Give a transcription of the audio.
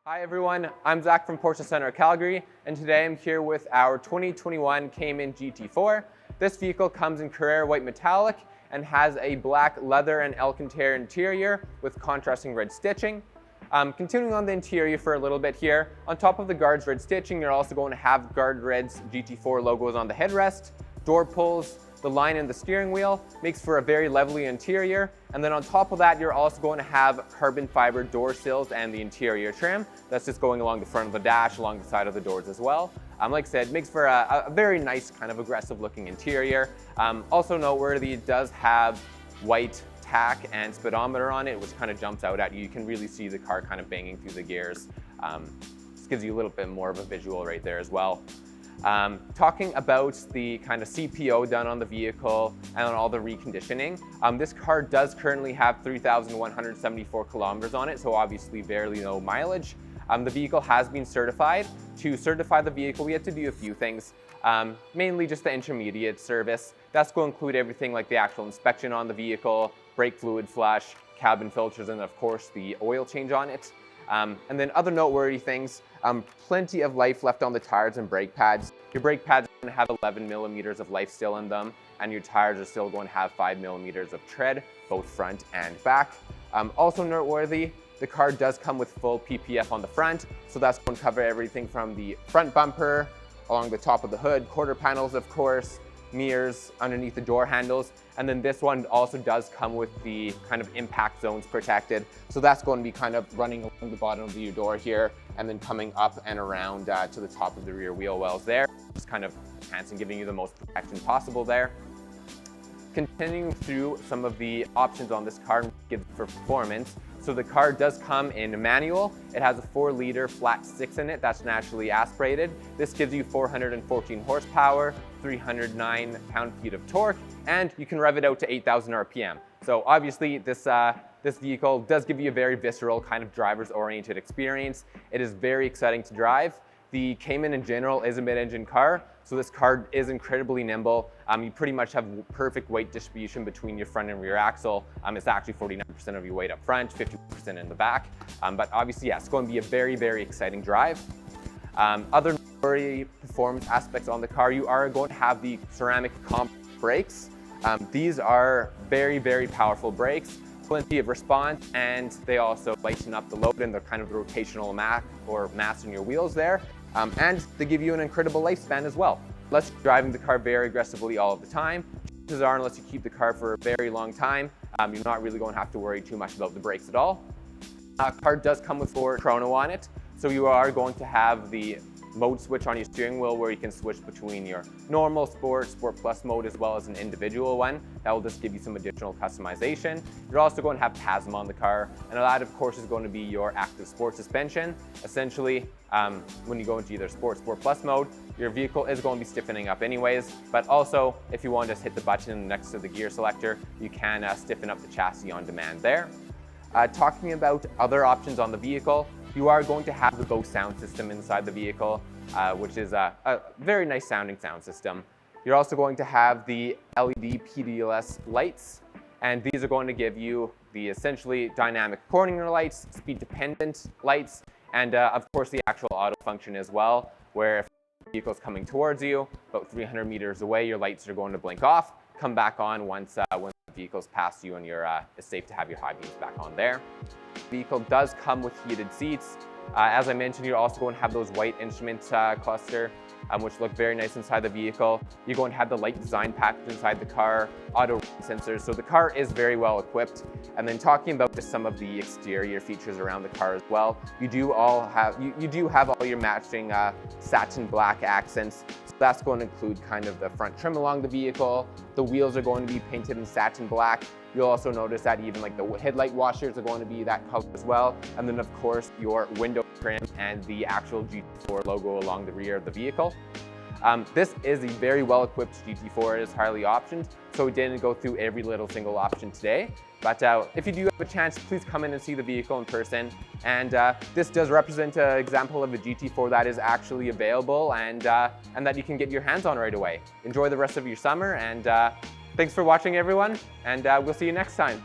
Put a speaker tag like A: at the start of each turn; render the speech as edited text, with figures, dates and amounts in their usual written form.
A: Hi everyone, I'm Zach from Porsche Center Calgary, and today I'm here with our 2021 Cayman GT4. This vehicle comes in Carrara white metallic and has a black leather and Alcantara interior with contrasting red stitching. Continuing on the interior for a little bit here, on top of the guards red stitching, you're also going to have guard reds GT4 logos on the headrest, door pulls, the line in the steering wheel, makes for a very lovely interior. And then on top of that, you're also going to have carbon fiber door sills and the interior trim. That's just going along the front of the dash, along the side of the doors as well. Like I said, makes for a very nice kind of aggressive looking interior. Also noteworthy, it does have white tack and speedometer on it, which kind of jumps out at you. You can really see the car kind of banging through the gears. This gives you a little bit more of a visual right there as well. Talking about the kind of CPO done on the vehicle and on all the reconditioning, this car does currently have 3,174 kilometers on it, so obviously barely no mileage. The vehicle has been certified. To certify the vehicle, we have to do a few things, mainly just the intermediate service. That's going to include everything like the actual inspection on the vehicle, brake fluid flush, cabin filters, and of course the oil change on it. And then other noteworthy things, plenty of life left on the tires and brake pads. Your brake pads are going to have 11 millimeters of life still in them, and your tires are still going to have 5 millimeters of tread, both front and back. Also noteworthy, the car does come with full PPF on the front, so that's going to cover everything from the front bumper, along the top of the hood, quarter panels of course, mirrors underneath the door handles, and then this one also does come with the kind of impact zones protected. So that's going to be kind of running along the bottom of your door here and then coming up and around to the top of the rear wheel wells there. Just kind of enhancing, giving you the most protection possible there. Continuing through some of the options on this car for performance. So the car does come in manual. It has a 4-liter flat 6 in it that's naturally aspirated. This gives you 414 horsepower, 309 pound-feet of torque, and you can rev it out to 8,000 RPM. So obviously this vehicle does give you a very visceral kind of driver's-oriented experience. It is very exciting to drive. The Cayman in general is a mid-engine car, so this car is incredibly nimble. You pretty much have perfect weight distribution between your front and rear axle. It's actually 49% of your weight up front, 50% in the back. But obviously, yeah, it's going to be a very, very exciting drive. Other performance aspects on the car, you are going to have the ceramic comp brakes. These are very, very powerful brakes. Plenty of response, and they also lighten up the load and the kind of rotational mass in your wheels there. And they give you an incredible lifespan as well. Unless you're driving the car very aggressively all of the time, chances are unless you keep the car for a very long time, you're not really going to have to worry too much about the brakes at all. Car does come with 4 chrono on it, so you are going to have the mode switch on your steering wheel where you can switch between your normal sport plus mode as well as an individual one. That will just give you some additional customization. You're also going to have PASM on the car, and that of course is going to be your active sport suspension. Essentially, when you go into either sport plus mode, your vehicle is going to be stiffening up anyways, but also if you want to just hit the button next to the gear selector, you can stiffen up the chassis on demand there. Talking about other options on the vehicle, you are going to have the Bose sound system inside the vehicle, which is a very nice sounding sound system. You're also going to have the LED PDLS lights, and these are going to give you the essentially dynamic corner lights, speed dependent lights, and of course the actual auto function as well, where if the vehicle is coming towards you, about 300 meters away, your lights are going to blink off, come back on once the vehicle's past you and it's safe to have your high beams back on there. The vehicle does come with heated seats. As I mentioned, you're also going to have those white instrument cluster, which look very nice inside the vehicle. You're going to have the light design package inside the car, auto sensors, so the car is very well equipped. And then talking about just some of the exterior features around the car as well, you do have all your matching satin black accents. So that's going to include kind of the front trim along the vehicle. The wheels are going to be painted in satin black. You'll also notice that even like the headlight washers are going to be that color as well. And then of course your window trim and the actual GT4 logo along the rear of the vehicle. This is a very well-equipped GT4. It is highly optioned, so we didn't go through every little single option today. But if you do have a chance, please come in and see the vehicle in person. And this does represent an example of a GT4 that is actually available and that you can get your hands on right away. Enjoy the rest of your summer, and thanks for watching, everyone, and we'll see you next time.